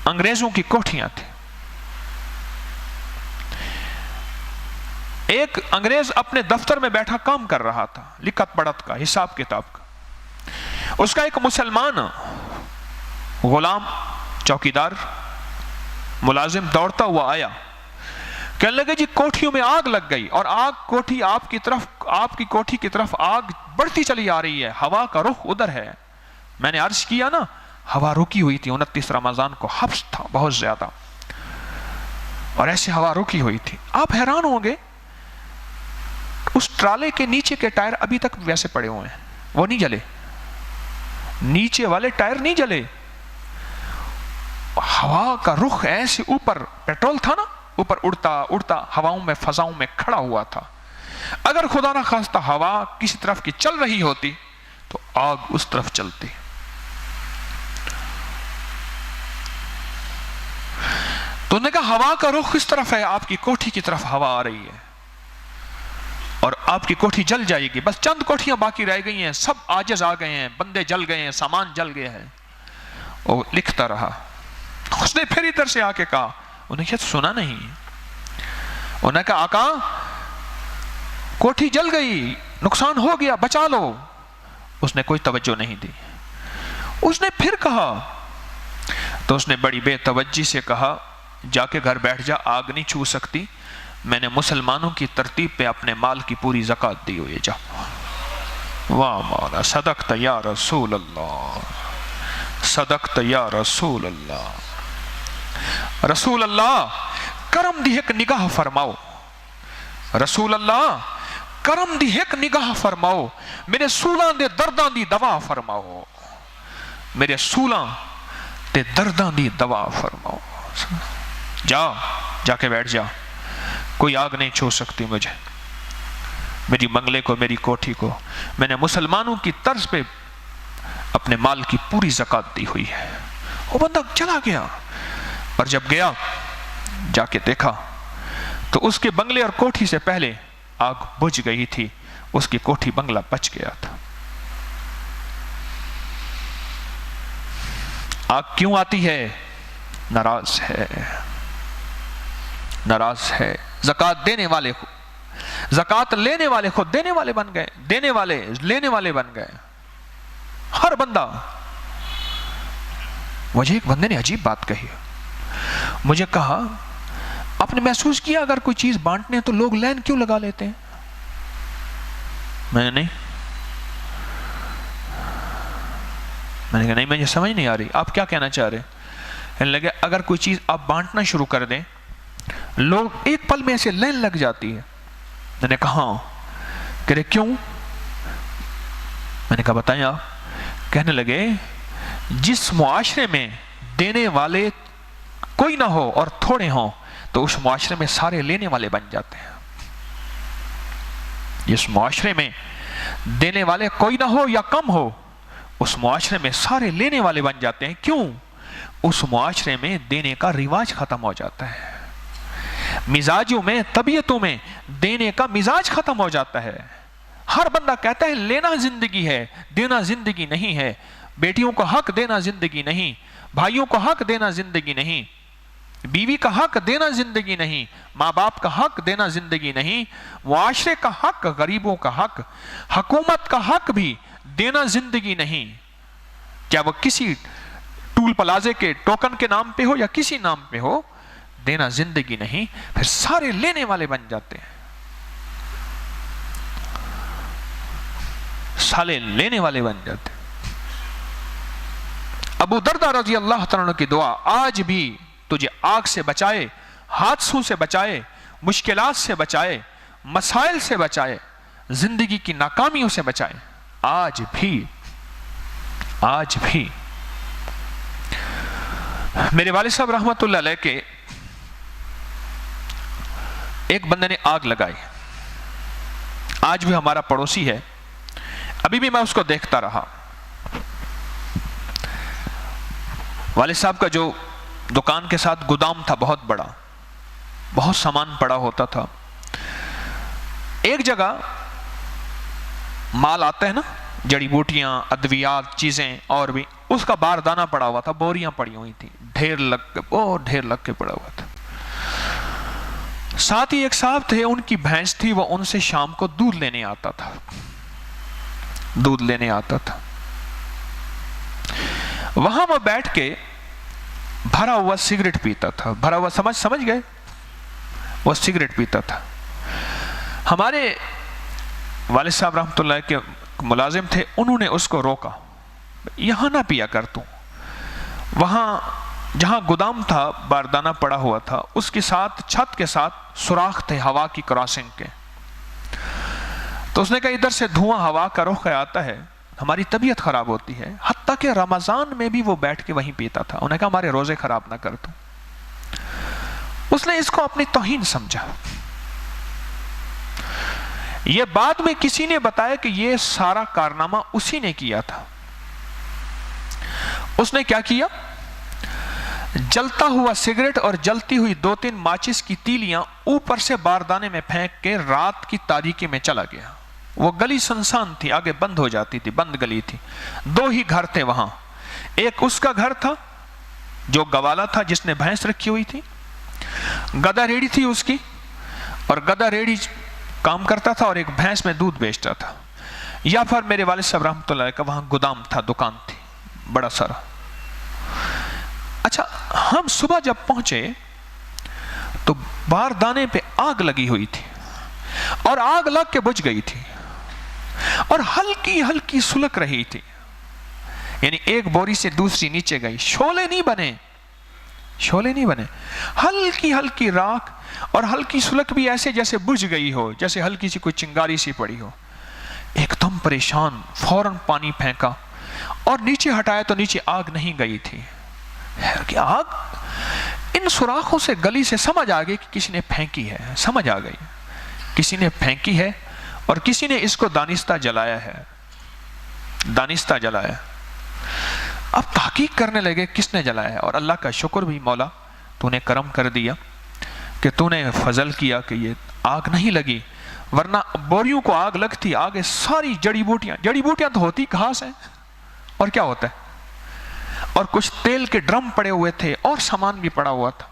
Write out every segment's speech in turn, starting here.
انگریزوں کی کوٹھیاں تھیں. ایک انگریز اپنے دفتر میں بیٹھا کام کر رہا تھا، لکھت پڑھت کا، حساب کتاب کا. اس کا ایک مسلمان غلام، چوکیدار، ملازم دوڑتا ہوا آیا. کہنے لگے جی کوٹھیوں میں آگ لگ گئی، اور آگ کوٹھی آپ کی کوٹھی کی طرف آگ بڑھتی چلی آ رہی ہے، ہوا کا رخ ادھر ہے. میں نے عرض کیا نا ہوا رکی ہوئی تھی، 29 رمضان کو حبس تھا بہت زیادہ، اور ایسے ہوا رکی ہوئی تھی. آپ حیران ہوں گے اس ٹرالے کے نیچے کے ٹائر ابھی تک ویسے پڑے ہوئے ہیں، وہ نہیں جلے، نیچے والے ٹائر نہیں جلے. ہوا کا رخ ایسے اوپر، پیٹرول تھا نا، اوپر اڑتا اڑتا ہواؤں میں فضاؤں میں کھڑا ہوا تھا. اگر خدا نہ خواستہ ہوا کسی طرف کی چل رہی ہوتی تو آگ اس طرف چلتی. تو انہوں نے کہا ہوا کا رخ اس طرف ہے، آپ کی کوٹھی کی طرف ہوا آ رہی ہے اور آپ کی کوٹھی جل جائے گی. بس چند کوٹھیاں باقی رہ گئی ہیں، سب عاجز آ گئے ہیں، بندے جل گئے ہیں، سامان جل گئے ہیں. وہ لکھتا رہا. اس نے پھر ادھر سے آ کے کہا، انہیں شاید سنا نہیں. انہوں نے کہا آقا کوٹھی جل گئی، نقصان ہو گیا، بچا لو. اس نے کوئی توجہ نہیں دی. اس نے پھر کہا تو اس نے بڑی بے توجہی سے کہا جا کے گھر بیٹھ جا، آگ نہیں چھو سکتی، میں نے مسلمانوں کی ترتیب پہ اپنے مال کی پوری زکوٰۃ دی ہوئی. جا. واہ مولا صدقت یا رسول اللہ، صدقت یا رسول اللہ. رسول اللہ کرم دی ایک نگاہ فرماؤ، رسول اللہ کرم دی ایک نگاہ فرماؤ، میرے سولاں دے درداں دی دوا فرماؤ، میرے سولاں دے درداں دی دوا فرماؤ. جا کے بیٹھ جا، کوئی آگ نہیں چھو سکتی مجھے، میری بنگلے کو، میری کوٹھی کو. میں نے مسلمانوں کی طرز پہ اپنے مال کی پوری زکوٰۃ دی ہوئی ہے. وہ بندہ چلا گیا، اور جب گیا جا کے دیکھا تو اس کے بنگلے اور کوٹھی سے پہلے آگ بجھ گئی تھی، اس کی کوٹھی بنگلہ بچ گیا تھا. آگ کیوں آتی ہے؟ ناراض ہے، ناراض ہے. زکوٰۃ دینے والے کو، زکوٰۃ لینے والے خود دینے والے بن گئے، دینے والے لینے والے بن گئے، ہر بندہ. مجھے ایک بندے نے عجیب بات کہی، مجھے کہا آپ نے محسوس کیا اگر کوئی چیز بانٹنے تو لوگ لائن کیوں لگا لیتے ہیں؟ میں نے کہا نہیں، مجھے سمجھ نہیں آ رہی آپ کیا کہنا چاہ رہے ہیں. کہنے لگے اگر کوئی چیز آپ بانٹنا شروع کر دیں لوگ ایک پل میں ایسے لائن لگ جاتی ہے. میں نے کہا ہاں. کہہ رہے کیوں؟ میں نے کہا بتائیں آپ. کہنے لگے جس معاشرے میں دینے والے کوئی نہ ہو اور تھوڑے ہوں تو اس معاشرے میں سارے لینے والے بن جاتے ہیں. جس معاشرے میں دینے والے کوئی نہ ہو یا کم ہو اس معاشرے میں سارے لینے والے بن جاتے ہیں. کیوں؟ اس معاشرے میں دینے کا رواج ختم ہو جاتا ہے، مزاجوں میں، طبیعتوں میں دینے کا مزاج ختم ہو جاتا ہے. ہر بندہ کہتا ہے لینا زندگی ہے، دینا زندگی نہیں ہے. بیٹیوں کو حق دینا زندگی نہیں، بھائیوں کو حق دینا زندگی نہیں، بیوی کا حق دینا زندگی نہیں، ماں باپ کا حق دینا زندگی نہیں، معاشرے کا حق، غریبوں کا حق، حکومت کا حق بھی دینا زندگی نہیں. کیا وہ کسی ٹول پلازے کے ٹوکن کے نام پہ ہو یا کسی نام پہ ہو، دینا زندگی نہیں. پھر سارے لینے والے بن جاتے ہیں، سارے لینے والے بن جاتے ہیں. ابو دردہ رضی اللہ تعالیٰ عنہ کی دعا آج بھی تجھے آگ سے بچائے، حادثوں سے بچائے، مشکلات سے بچائے، مسائل سے بچائے، زندگی کی ناکامیوں سے بچائے. آج بھی میرے والد صاحب رحمت اللہ علیہ کے ایک بندے نے آگ لگائی، آج بھی ہمارا پڑوسی ہے، ابھی بھی میں اس کو دیکھتا رہا. والد صاحب کا جو دکان کے ساتھ گودام تھا بہت بڑا، بہت سامان پڑا ہوتا تھا. ایک جگہ مال آتا ہے نا، جڑی بوٹیاں، ادویات، چیزیں اور بھی، اس کا باردانہ پڑا ہوا تھا، بوریاں پڑی ہوئی تھی، ڈھیر لگ کے پڑا ہوا تھا۔ ساتھ ہی ایک صاحب تھے، ان کی بھینس تھی، وہ ان سے شام کو دودھ لینے آتا تھا۔ وہاں وہ بیٹھ کے بھرا ہوا سگریٹ پیتا تھا، بھرا ہوا سمجھ گئے، وہ سگریٹ پیتا تھا۔ ہمارے والد صاحب رحمۃ اللہ کے ملازم تھے، انہوں نے اس کو روکا، یہاں نہ پیا کر تو۔ وہاں جہاں گودام تھا، باردانہ پڑا ہوا تھا، اس کے ساتھ چھت کے ساتھ سوراخ تھے ہوا کی کراسنگ کے۔ تو اس نے کہا ادھر سے دھواں ہوا کا رخ آتا ہے، ہماری طبیعت خراب ہوتی ہے۔ حتیٰ کہ رمضان میں بھی وہ بیٹھ کے وہیں پیتا تھا۔ انہوں نے کہا ہمارے روزے خراب نہ کر تو۔ اس نے اس کو اپنی توہین سمجھا۔ یہ بعد میں کسی نے بتایا کہ یہ سارا کارنامہ اسی نے کیا تھا۔ اس نے کیا کیا؟ جلتا ہوا سگریٹ اور جلتی ہوئی 2-3 ماچس کی تیلیاں اوپر سے باردانے میں پھینک کے رات کی تاریکی میں چلا گیا۔ وہ گلی سنسان تھی، آگے بند ہو جاتی تھی، بند گلی تھی۔ 2 ہی گھر تھے وہاں، ایک اس کا گھر تھا جو گوالا تھا جس نے بھینس رکھی ہوئی تھی، گدا ریڑھی تھی اس کی، اور گدا ریڑھی کام کرتا تھا اور ایک بھینس میں دودھ بیچتا تھا۔ یا پھر میرے والد صاحب رحمۃ اللہ کا وہاں گودام تھا، دکان تھی بڑا سارا۔ اچھا، ہم صبح جب پہنچے تو باردانے پہ آگ لگی ہوئی تھی، اور آگ لگ کے بجھ گئی تھی، اور ہلکی ہلکی سلک رہی تھی، یعنی ایک بوری سے دوسری نیچے گئی، شعلے نہیں بنے، ہلکی ہلکی راکھ اور ہلکی سلک بھی ایسے جیسے بجھ گئی ہو، جیسے ہلکی سی کوئی چنگاری سی پڑی ہو۔ ایک دم پریشان، فوراً پانی پھینکا اور نیچے ہٹایا تو نیچے آگ نہیں گئی تھی۔ کہ آگ ان سوراخوں سے گلی سے سمجھ آ گئی کہ کسی نے پھینکی ہے، سمجھ آ گئی کسی نے پھینکی ہے، اور کسی نے اس کو دانستہ جلایا ہے، دانستہ جلایا۔ اب تحقیق کرنے لگے کس نے جلایا ہے، اور اللہ کا شکر بھی مولا تو نے کرم کر دیا کہ تو نے فضل کیا کہ یہ آگ نہیں لگی، ورنہ بوریوں کو آگ لگتی، آگے ساری جڑی بوٹیاں تو ہوتی گھاس ہیں، اور کیا ہوتا ہے، اور کچھ تیل کے ڈرم پڑے ہوئے تھے اور سامان بھی پڑا ہوا تھا،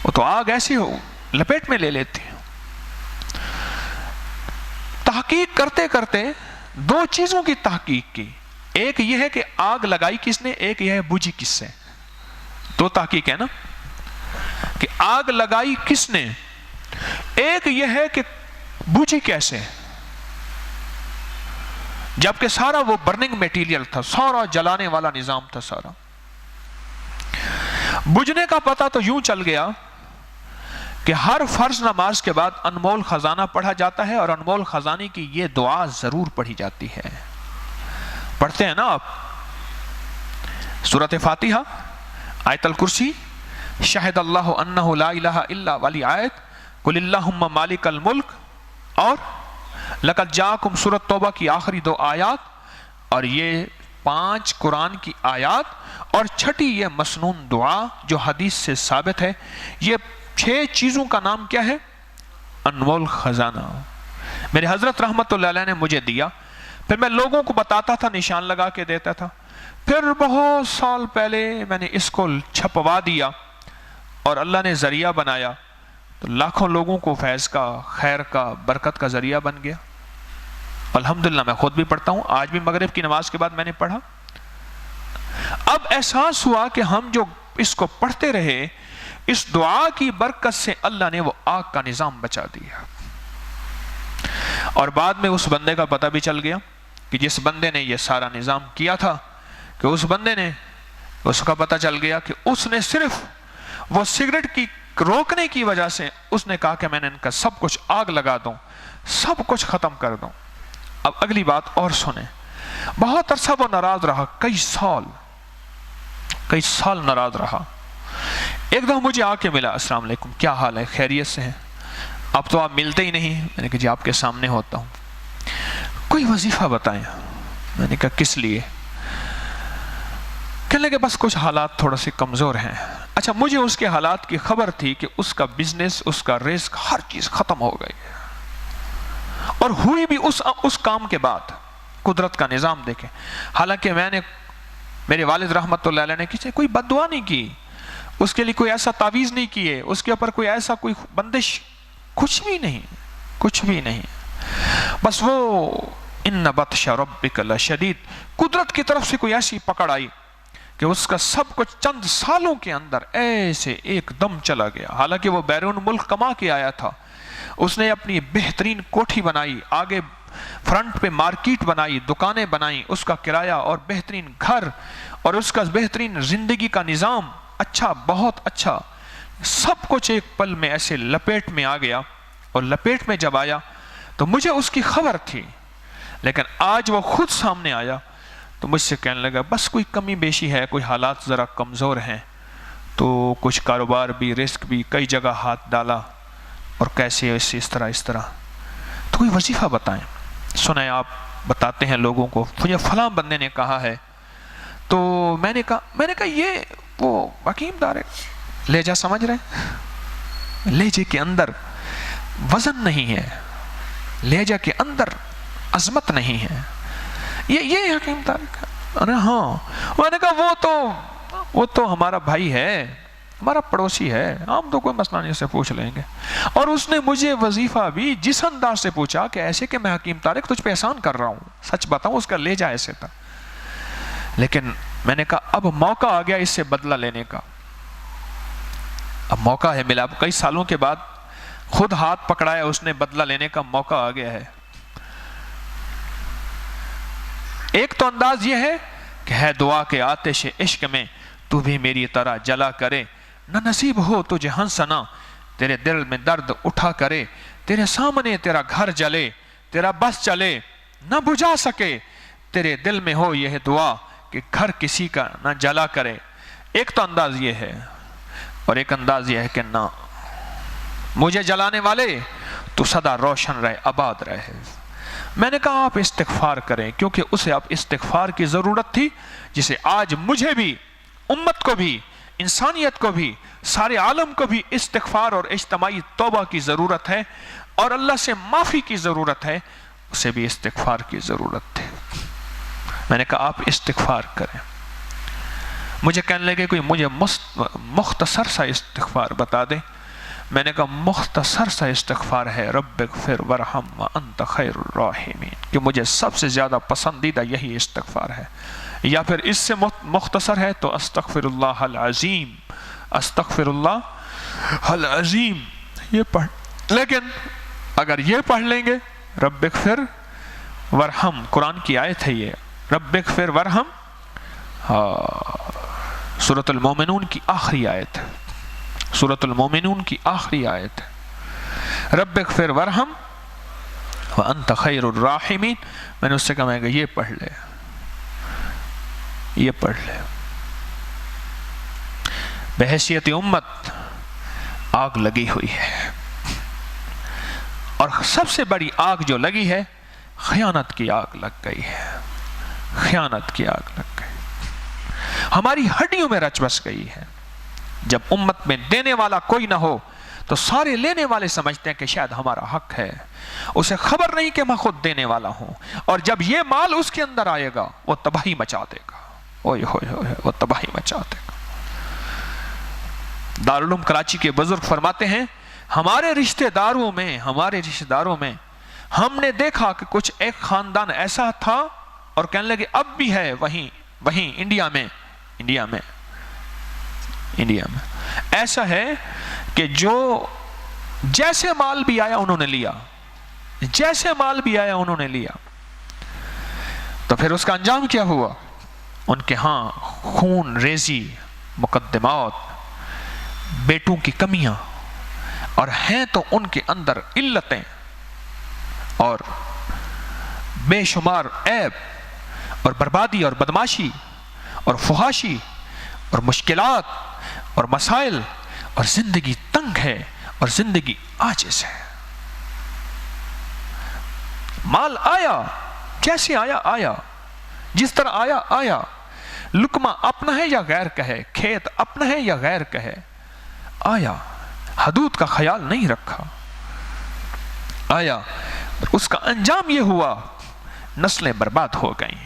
وہ تو آگ ایسی ہو لپیٹ میں لے لیتی۔ تحقیق کرتے کرتے 2 چیزوں کی تحقیق کی، ایک یہ ہے کہ آگ لگائی کس نے، ایک یہ ہے بجھی کس سے۔ 2 تحقیق ہے نا، کہ آگ لگائی کس نے، ایک یہ ہے کہ بجھی کیسے، جبکہ سارا وہ برننگ میٹیریل تھا، سارا جلانے والا نظام تھا سارا۔ بجھنے کا پتہ تو یوں چل گیا کہ ہر فرض نماز کے بعد انمول خزانہ پڑھا جاتا ہے، اور انمول خزانے کی یہ دعا ضرور پڑھی جاتی ہے۔ پڑھتے ہیں نا آپ سورۃ فاتحہ، آیت الکرسی، شہد اللہ انہ لا الہ الا والی آیت، قل اللہم مالک الملک، اور لقد جاءکم سورۃ توبہ کی آخری 2 آیات، اور یہ 5 قرآن کی آیات، اور چھٹی یہ مسنون دعا جو حدیث سے ثابت ہے۔ یہ 6 چیزوں کا نام کیا ہے؟ انمول خزانہ۔ میرے حضرت رحمت اللہ علیہ نے مجھے دیا، پھر میں لوگوں کو بتاتا تھا، نشان لگا کے دیتا تھا، پھر بہت سال پہلے میں نے اس کو چھپوا دیا اور اللہ نے ذریعہ بنایا، تو لاکھوں لوگوں کو فیض کا، خیر کا، برکت کا ذریعہ بن گیا۔ الحمدللہ میں خود بھی پڑھتا ہوں، آج بھی مغرب کی نماز کے بعد میں نے پڑھا۔ اب احساس ہوا کہ ہم جو اس کو پڑھتے رہے، اس دعا کی برکت سے اللہ نے وہ آگ کا نظام بچا دیا۔ اور بعد میں اس بندے کا پتہ بھی چل گیا کہ جس بندے نے یہ سارا نظام کیا تھا، کہ اس بندے نے، اس کا پتہ چل گیا کہ اس نے صرف وہ سگریٹ کی روکنے کی وجہ سے اس نے کہا کہ میں نے ان کا سب کچھ آگ لگا دوں، سب کچھ ختم کر دوں۔ اب اگلی بات اور سنیں، بہت عرصہ وہ ناراض رہا، کئی سال ناراض رہا۔ ایک دفعہ مجھے آ کے ملا، السلام علیکم، کیا حال ہے، خیریت سے ہیں؟ اب تو آپ ملتے ہی نہیں۔ میں نے کہا جی آپ کے سامنے ہوتا ہوں، کوئی وظیفہ بتائیں۔ میں نے کہا کس لیے؟ کہنے لگے بس کچھ حالات تھوڑا سے کمزور ہیں۔ اچھا، مجھے اس کے حالات کی خبر تھی کہ اس کا بزنس، اس کا رزق، ہر چیز ختم ہو گئی، اور ہوئی بھی اس کام کے بعد۔ قدرت کا نظام دیکھیں۔ حالانکہ میں نے میرے والد رحمت اللہ علیہ نے کسی کوئی بد دعا نہیں کی، اس کے لیے کوئی ایسا تعویذ نہیں کیے، اس کے اوپر کوئی ایسا کوئی بندش، کچھ بھی نہیں، کچھ بھی نہیں. بس وہ ان بطش ربک لشدید، قدرت کی طرف سے کوئی ایسی پکڑ آئی کہ اس کا سب کچھ چند سالوں کے اندر ایسے ایک دم چلا گیا. حالانکہ وہ بیرون ملک کما کے آیا تھا، اس نے اپنی بہترین کوٹھی بنائی، آگے فرنٹ پہ مارکیٹ بنائی، دکانیں بنائیں، اس کا کرایہ اور بہترین گھر اور اس کا بہترین زندگی کا نظام اچھا، بہت اچھا، سب کچھ ایک پل میں ایسے لپیٹ میں آ گیا. اور لپیٹ میں جب آیا تو مجھے اس کی خبر تھی، لیکن آج وہ خود سامنے آیا تو مجھ سے کہنے لگا بس کوئی کمی بیشی ہے، کوئی حالات ذرا کمزور ہیں، تو کچھ کاروبار بھی، رزق بھی، کئی جگہ ہاتھ ڈالا اور کیسے ایسے اس طرح. تو کوئی وظیفہ بتائیں، سنیں آپ بتاتے ہیں لوگوں کو، مجھے فلاں بندے نے کہا ہے. تو میں نے کہا یہ وہ حکیم دار ہے، لہجہ سمجھ رہے ہیں؟ لہجے کے اندر وزن نہیں ہے، لہجہ کے اندر عظمت نہیں ہے. یہ حکیم دار کا، ارے ہاں. میں نے کہا وہ تو ہمارا بھائی ہے، ہمارا پڑوسی ہے، ہم تو کوئی مسئلہ نہیں، سے پوچھ لیں گے. اور اس نے مجھے وظیفہ بھی جس انداز سے پوچھا کہ ایسے کہ میں حکیم طارق تجھ پہ احسان کر رہا ہوں. سچ بتاؤں اس کا لہجہ ایسے تھا. لیکن میں نے کہا اب موقع آ گیا اس سے بدلہ لینے کا، اب موقع ہے ملا. اب کئی سالوں کے بعد خود ہاتھ پکڑایا اس نے، بدلہ لینے کا موقع آ گیا ہے. ایک تو انداز یہ ہے کہ ہے دعا کے آتش عشق میں تو بھی میری طرح جلا کرے، نہ نصیب ہو تجھے ہنسنا تیرے دل میں درد اٹھا کرے، تیرے سامنے تیرا گھر جلے تیرا بس چلے نہ بجھا سکے، تیرے دل میں ہو یہ دعا کہ گھر کسی کا نہ جلا کرے. ایک تو انداز یہ ہے، اور ایک انداز یہ ہے کہ نہ مجھے جلانے والے تو سدا روشن رہے، آباد رہے. میں نے کہا آپ استغفار کریں، کیونکہ اسے اب استغفار کی ضرورت تھی، جسے آج مجھے بھی، امت کو بھی، انسانیت کو بھی، سارے عالم کو بھی استغفار اور اجتماعی توبہ کی ضرورت ہے، اور اللہ سے معافی کی ضرورت ہے. اسے بھی استغفار کی ضرورت تھی. میں نے کہا آپ استغفار کریں. مجھے کہنے لگے کوئی مجھے مختصر سا استغفار بتا دیں. میں نے کہا مختصر سا استغفار ہے رب اغفر ورحم وانت خیر الراحمین، کہ مجھے سب سے زیادہ پسندیدہ یہی استغفار ہے. یا پھر اس سے مختصر ہے تو استغفر اللہ العظیم، استغفر اللہ العظیم، یہ پڑھ. لیکن اگر یہ پڑھ لیں گے رب اغفر ورحم، قرآن کی آیت ہے یہ، رب اغفر ورحم، سورۃ المومنون کی آخری آیت ہے، سورۃ المومنون کی آخری آیت ہے، رب اغفر ورحم وانت خیر الراحمین. میں نے اس سے کہا میں کہ یہ پڑھ لے، یہ پڑھ لے. بحیثیت امت آگ لگی ہوئی ہے، اور سب سے بڑی آگ جو لگی ہے خیانت کی آگ لگ گئی ہے، خیانت کی آگ لگ گئی، ہماری ہڈیوں میں رچ بس گئی ہے. جب امت میں دینے والا کوئی نہ ہو تو سارے لینے والے سمجھتے ہیں کہ شاید ہمارا حق ہے، اسے خبر نہیں کہ میں خود دینے والا ہوں. اور جب یہ مال اس کے اندر آئے گا وہ تباہی مچا دے گا، اوئے ہوئے ہوئے، وہ تباہی مچا دے گا. دارالعلوم کراچی کے بزرگ فرماتے ہیں ہمارے رشتہ داروں میں ہم نے دیکھا کہ کچھ ایک خاندان ایسا تھا، اور کہنے لگے اب بھی ہے وہیں انڈیا میں ایسا ہے کہ جو جیسے مال بھی آیا انہوں نے لیا، تو پھر اس کا انجام کیا ہوا؟ ان کے ہاں خون ریزی، مقدمات، بیٹوں کی کمیاں، اور ہیں تو ان کے اندر علتیں اور بے شمار عیب اور بربادی اور بدماشی اور فحاشی اور مشکلات اور مسائل، اور زندگی تنگ ہے اور زندگی عاجز ہے. مال آیا، جیسے آیا، جس طرح آیا، لقمہ اپنا ہے یا غیر کا ہے، کھیت اپنا ہے یا غیر کا ہے، آیا، حدود کا خیال نہیں رکھا، آیا، اس کا انجام یہ ہوا نسلیں برباد ہو گئیں،